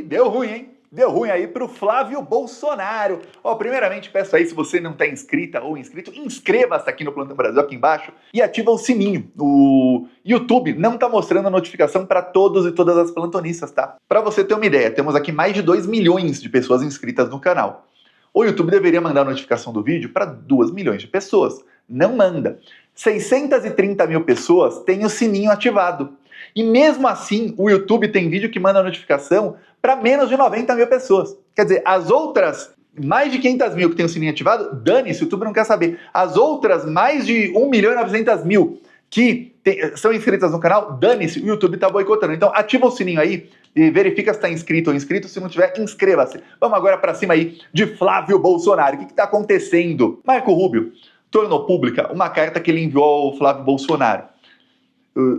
Deu ruim, hein? Deu ruim aí pro Flávio Bolsonaro. Ó, primeiramente peço aí, se você não tá inscrita ou inscrito, inscreva-se aqui no Plantão Brasil, aqui embaixo, e ativa o sininho. O YouTube não tá mostrando a notificação para todos e todas as plantonistas, tá? Para você ter uma ideia, temos aqui mais de 2 milhões de pessoas inscritas no canal. O YouTube deveria mandar a notificação do vídeo para 2 milhões de pessoas. Não manda. 630 mil pessoas têm o sininho ativado. E mesmo assim, o YouTube tem vídeo que manda notificação para menos de 90 mil pessoas. Quer dizer, as outras mais de 500 mil que tem o sininho ativado, dane-se, o YouTube não quer saber. As outras mais de 1 milhão e 900 mil que são inscritas no canal, dane-se, o YouTube está boicotando. Então ativa o sininho aí e verifica se está inscrito ou inscrito. Se não tiver, inscreva-se. Vamos agora para cima aí de Flávio Bolsonaro. O que está acontecendo? Marco Rubio tornou pública uma carta que ele enviou ao Flávio Bolsonaro.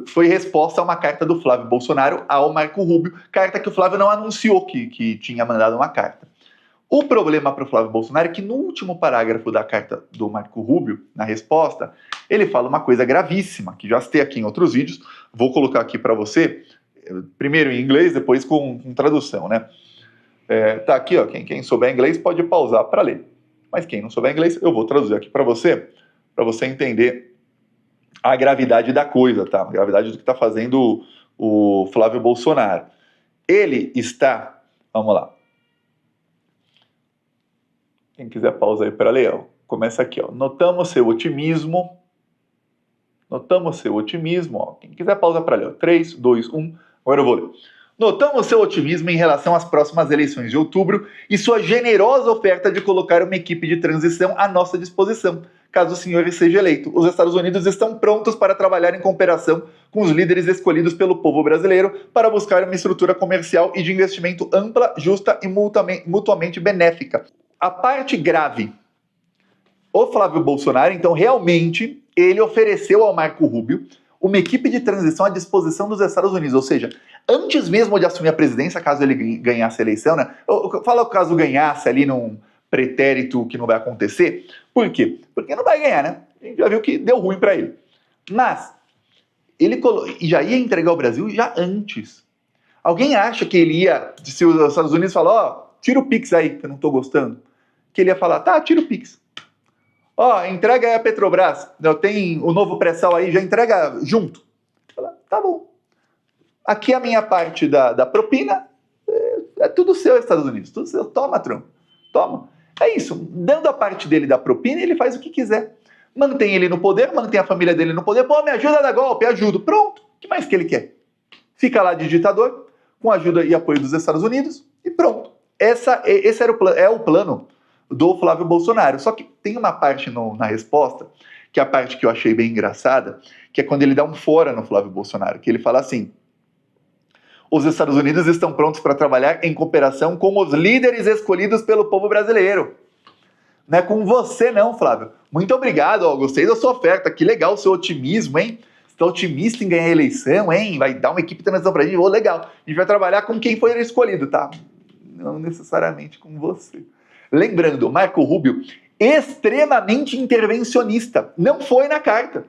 Foi resposta a uma carta do Flávio Bolsonaro ao Marco Rubio, carta que o Flávio não anunciou que tinha mandado uma carta. O problema para o Flávio Bolsonaro é que no último parágrafo da carta do Marco Rubio, na resposta, ele fala uma coisa gravíssima, que já citei aqui em outros vídeos, vou colocar aqui para você, primeiro em inglês, depois com tradução, né? Tá aqui, ó, quem souber inglês pode pausar para ler, mas quem não souber inglês, eu vou traduzir aqui para você entender a gravidade da coisa, tá? A gravidade do que está fazendo o Flávio Bolsonaro. Ele está... Vamos lá. Quem quiser pausa aí para ler, ó, começa aqui, ó. Notamos seu otimismo. Ó. Quem quiser pausa para ler, ó. 3, 2, 1. Agora eu vou ler. Notamos seu otimismo em relação às próximas eleições de outubro e sua generosa oferta de colocar uma equipe de transição à nossa disposição, caso o senhor seja eleito. Os Estados Unidos estão prontos para trabalhar em cooperação com os líderes escolhidos pelo povo brasileiro para buscar uma estrutura comercial e de investimento ampla, justa e mutuamente benéfica. A parte grave, o Flávio Bolsonaro, então, realmente, ele ofereceu ao Marco Rubio uma equipe de transição à disposição dos Estados Unidos, ou seja, antes mesmo de assumir a presidência, caso ele ganhasse a eleição, né? Eu falo caso ganhasse ali num pretérito que não vai acontecer. Por quê? Porque não vai ganhar, né? A gente já viu que deu ruim para ele. Mas ele já ia entregar o Brasil já antes. Alguém acha que ele ia, se os Estados Unidos falam, ó, tira o Pix aí, que eu não tô gostando, que ele ia falar, tá, tira o Pix. Ó, entrega aí a Petrobras, tem o novo pré-sal aí, já entrega junto. Fala, tá bom. Aqui a minha parte da propina, é tudo seu, Estados Unidos, tudo seu. Toma, Trump, toma. É isso, dando a parte dele da propina, ele faz o que quiser. Mantém ele no poder, mantém a família dele no poder. Pô, me ajuda a dar golpe, ajudo. Pronto, o que mais que ele quer? Fica lá de ditador, com ajuda e apoio dos Estados Unidos, e pronto. Esse era o plano do Flávio Bolsonaro. Só que tem uma parte na resposta, que é a parte que eu achei bem engraçada, que é quando ele dá um fora no Flávio Bolsonaro, que ele fala assim: os Estados Unidos estão prontos para trabalhar em cooperação com os líderes escolhidos pelo povo brasileiro. Não é com você não, Flávio. Muito obrigado, ó, gostei da sua oferta, que legal o seu otimismo, hein? Você está otimista em ganhar a eleição, hein? Vai dar uma equipe de transição para a gente, ô, legal. A gente vai trabalhar com quem foi escolhido, tá? Não necessariamente com você. Lembrando, Marco Rubio, extremamente intervencionista, não foi na carta.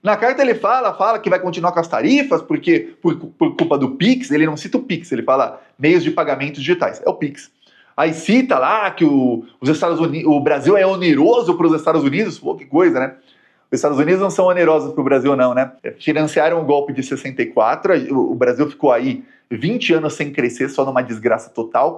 Na carta ele fala que vai continuar com as tarifas, porque por culpa do Pix, ele não cita o Pix, ele fala meios de pagamentos digitais, é o Pix. Aí cita lá que os Estados Unidos, o Brasil é oneroso para os Estados Unidos, pô, que coisa, né? Os Estados Unidos não são onerosos para o Brasil não, né? Financiaram o golpe de 64, o Brasil ficou aí 20 anos sem crescer, só numa desgraça total,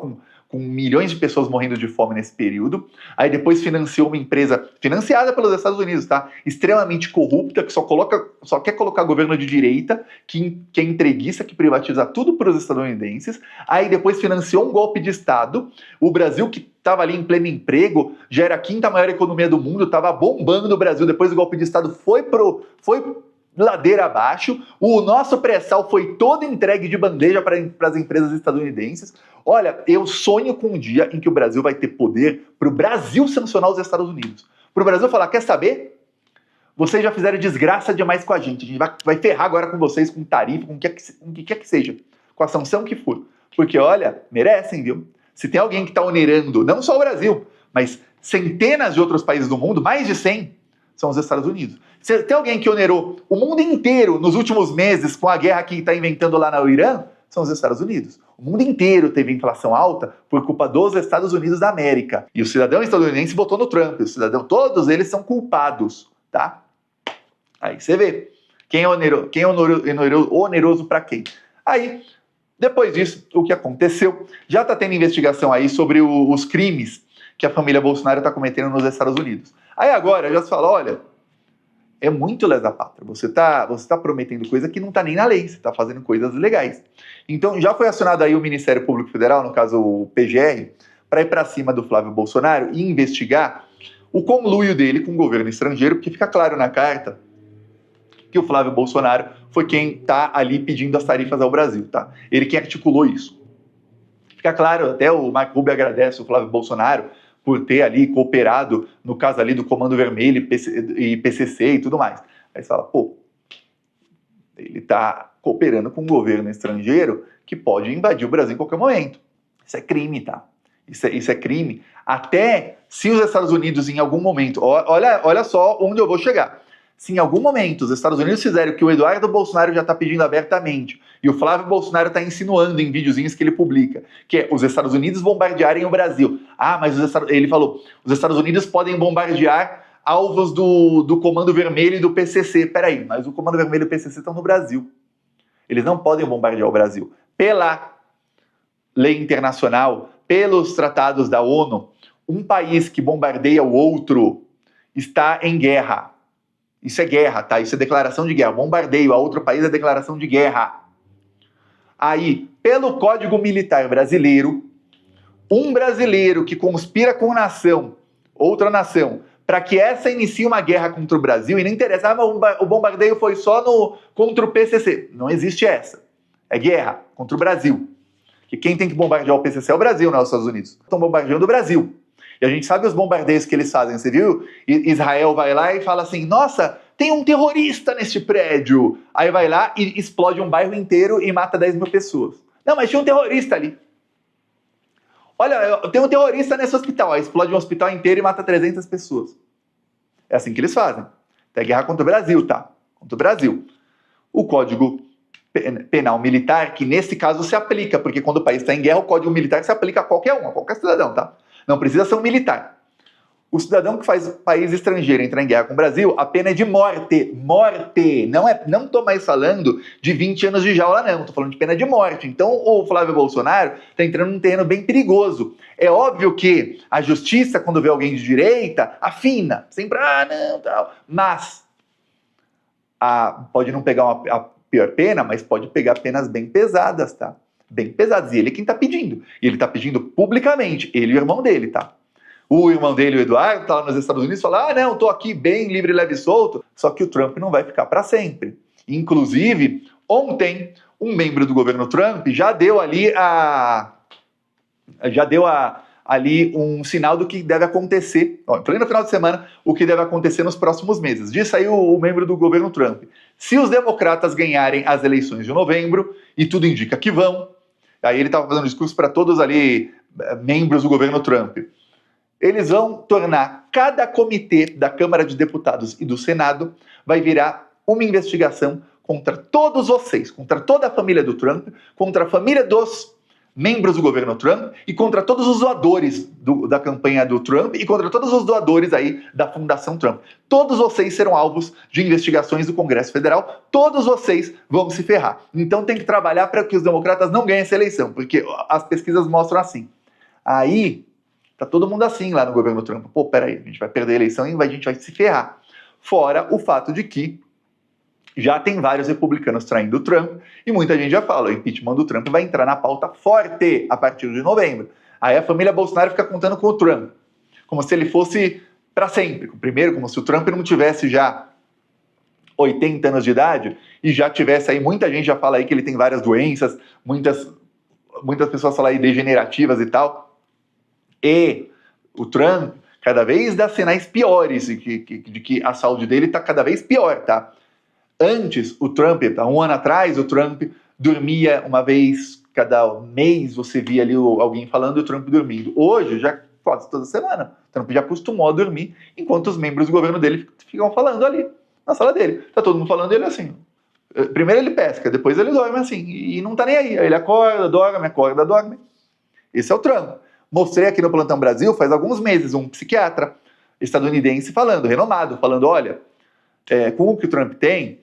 com milhões de pessoas morrendo de fome nesse período. Aí depois financiou uma empresa financiada pelos Estados Unidos, tá? Extremamente corrupta, que só quer colocar governo de direita, que é entreguista, que privatiza tudo para os estadunidenses. Aí depois financiou um golpe de Estado. O Brasil, que estava ali em pleno emprego, já era a 5ª maior economia do mundo, estava bombando o Brasil. Depois do golpe de Estado foi ladeira abaixo. O nosso pré-sal foi todo entregue de bandeja para as empresas estadunidenses. Olha, eu sonho com um dia em que o Brasil vai ter poder para o Brasil sancionar os Estados Unidos. Para o Brasil falar, quer saber? Vocês já fizeram desgraça demais com a gente vai ferrar agora com vocês, com tarifa, com o que quer que seja, com a sanção que for. Porque, olha, merecem, viu? Se tem alguém que está onerando, não só o Brasil, mas centenas de outros países do mundo, mais de 100, são os Estados Unidos. Se tem alguém que onerou o mundo inteiro nos últimos meses com a guerra que está inventando lá no Irã, são os Estados Unidos. O mundo inteiro teve inflação alta por culpa dos Estados Unidos da América. E o cidadão estadunidense votou no Trump. Todos eles são culpados, tá? Aí você vê. Quem é oneroso para quem? Aí, depois disso, o que aconteceu? Já está tendo investigação aí sobre os crimes que a família Bolsonaro está cometendo nos Estados Unidos. Aí agora já se fala, olha, é muito lesa pátria. Você tá prometendo coisa que não está nem na lei, você está fazendo coisas ilegais. Então já foi acionado aí o Ministério Público Federal, no caso o PGR, para ir para cima do Flávio Bolsonaro e investigar o conluio dele com o governo estrangeiro, porque fica claro na carta que o Flávio Bolsonaro foi quem está ali pedindo as tarifas ao Brasil, tá? Ele quem articulou isso. Fica claro, até o Marco Rubio agradece o Flávio Bolsonaro por ter ali cooperado no caso ali do Comando Vermelho e PCC e tudo mais. Aí você fala, pô, ele está cooperando com um governo estrangeiro que pode invadir o Brasil em qualquer momento. Isso é crime, tá? Isso é crime. Até se os Estados Unidos em algum momento, olha só onde eu vou chegar. Se em algum momento os Estados Unidos fizerem o que o Eduardo Bolsonaro já está pedindo abertamente, e o Flávio Bolsonaro está insinuando em videozinhos que ele publica, que é os Estados Unidos bombardearem o Brasil. Ah, mas ele falou, os Estados Unidos podem bombardear alvos do Comando Vermelho e do PCC. Peraí, mas o Comando Vermelho e o PCC estão no Brasil. Eles não podem bombardear o Brasil. Pela lei internacional, pelos tratados da ONU, um país que bombardeia o outro está em guerra. Isso é guerra, tá? Isso é declaração de guerra. Bombardeio a outro país é declaração de guerra. Aí, pelo Código Militar brasileiro, um brasileiro que conspira com outra nação, para que essa inicie uma guerra contra o Brasil, e não interessa, o bombardeio foi só contra o PCC. Não existe essa. É guerra contra o Brasil. Que quem tem que bombardear o PCC é o Brasil, não é os Estados Unidos. Estão bombardeando o Brasil. E a gente sabe os bombardeios que eles fazem, você viu? Israel vai lá e fala assim, nossa, tem um terrorista neste prédio. Aí vai lá e explode um bairro inteiro e mata 10 mil pessoas. Não, mas tinha um terrorista ali. Olha, tem um terrorista nesse hospital. Aí explode um hospital inteiro e mata 300 pessoas. É assim que eles fazem. É guerra contra o Brasil, tá? Contra o Brasil. O Código Penal Militar, que nesse caso se aplica, porque quando o país está em guerra, o Código Militar se aplica a qualquer um, a qualquer cidadão, tá? Não precisa ser um militar. O cidadão que faz país estrangeiro entrar em guerra com o Brasil, a pena é de morte. Morte! Não estou mais falando de 20 anos de jaula, não. Estou falando de pena de morte. Então, o Flávio Bolsonaro está entrando num terreno bem perigoso. É óbvio que a justiça, quando vê alguém de direita, afina. Sempre, não, tal. Mas, pode não pegar a pior pena, mas pode pegar penas bem pesadas, tá? Bem pesadas. E ele é quem está pedindo. E ele está pedindo publicamente. Ele e o irmão dele, tá? O irmão dele, o Eduardo, tá lá nos Estados Unidos e fala, não, tô aqui bem, livre, leve e solto. Só que o Trump não vai ficar para sempre. Inclusive, ontem, um membro do governo Trump já deu ali ali um sinal do que deve acontecer, em pleno final de semana, o que deve acontecer nos próximos meses. Disse aí o membro do governo Trump. Se os democratas ganharem as eleições de novembro, e tudo indica que vão, aí ele estava fazendo um discurso para todos ali, membros do governo Trump, eles vão tornar cada comitê da Câmara de Deputados e do Senado vai virar uma investigação contra todos vocês, contra toda a família do Trump, contra a família dos membros do governo Trump e contra todos os doadores da campanha do Trump e contra todos os doadores aí da Fundação Trump. Todos vocês serão alvos de investigações do Congresso Federal, todos vocês vão se ferrar. Então tem que trabalhar para que os democratas não ganhem essa eleição, porque as pesquisas mostram assim. Aí tá todo mundo assim lá no governo Trump. Pô, peraí, a gente vai perder a eleição e a gente vai se ferrar. Fora o fato de que já tem vários republicanos traindo o Trump e muita gente já fala, o impeachment do Trump vai entrar na pauta forte a partir de novembro. Aí a família Bolsonaro fica contando com o Trump, como se ele fosse para sempre. Primeiro, como se o Trump não tivesse já 80 anos de idade e já tivesse aí, muita gente já fala aí que ele tem várias doenças, muitas pessoas falam aí degenerativas e tal. E o Trump cada vez dá sinais piores de que a saúde dele está cada vez pior, tá? Antes, o Trump, há um ano atrás, o Trump dormia uma vez cada mês, você via ali alguém falando e o Trump dormindo. Hoje, já quase toda semana, o Trump já acostumou a dormir, enquanto os membros do governo dele ficam falando ali, na sala dele. Tá todo mundo falando ele assim. Primeiro ele pesca, depois ele dorme assim, e não tá nem aí. Aí ele acorda, dorme. Esse é o Trump. Mostrei aqui no Plantão Brasil, faz alguns meses, um psiquiatra estadunidense falando, renomado, falando, olha, com o que o Trump tem,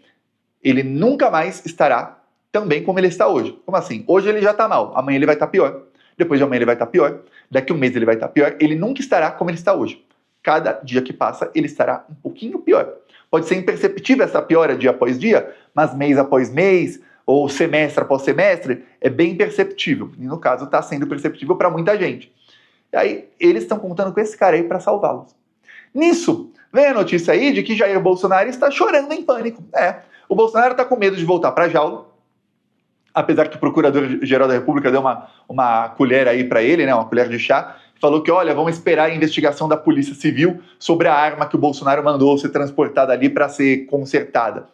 ele nunca mais estará tão bem como ele está hoje. Como assim? Hoje ele já está mal, amanhã ele vai estar pior, depois de amanhã ele vai estar pior, daqui um mês ele vai estar pior, ele nunca estará como ele está hoje. Cada dia que passa, ele estará um pouquinho pior. Pode ser imperceptível essa piora dia após dia, mas mês após mês, ou semestre após semestre, é bem perceptível. E no caso, está sendo perceptível para muita gente. E aí, eles estão contando com esse cara aí para salvá-los. Nisso, vem a notícia aí de que Jair Bolsonaro está chorando em pânico. O Bolsonaro está com medo de voltar para a jaula, apesar que o Procurador-Geral da República deu uma colher aí para ele, né, uma colher de chá, falou que, olha, vamos esperar a investigação da Polícia Civil sobre a arma que o Bolsonaro mandou ser transportada ali para ser consertada.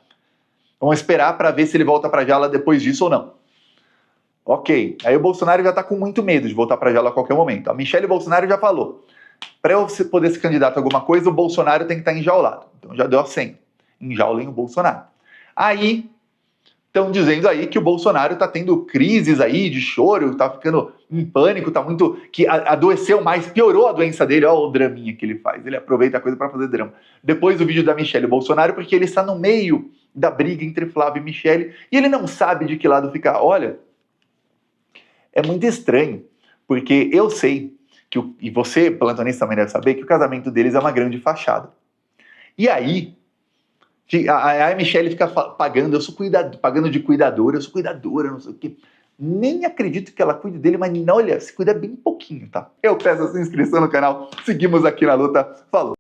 Vamos esperar para ver se ele volta para a jaula depois disso ou não. Ok, aí o Bolsonaro já está com muito medo de voltar para a jaula a qualquer momento. A Michelle Bolsonaro já falou, para eu poder ser candidato a alguma coisa, o Bolsonaro tem que estar enjaulado. Então já deu a senha, enjaulem o Bolsonaro. Aí, estão dizendo aí que o Bolsonaro está tendo crises aí de choro, está ficando em pânico, está muito... que adoeceu mais, piorou a doença dele, olha o draminha que ele faz, ele aproveita a coisa para fazer drama. Depois do vídeo da Michelle Bolsonaro, porque ele está no meio da briga entre Flávio e Michelle, e ele não sabe de que lado ficar. Olha, é muito estranho, porque eu sei, e você, plantonista, também deve saber, que o casamento deles é uma grande fachada. E aí, a Michelle fica pagando, pagando de cuidadora, eu sou cuidadora, não sei o quê. Nem acredito que ela cuide dele, mas olha, se cuida bem pouquinho, tá? Eu peço a sua inscrição no canal, seguimos aqui na luta, falou!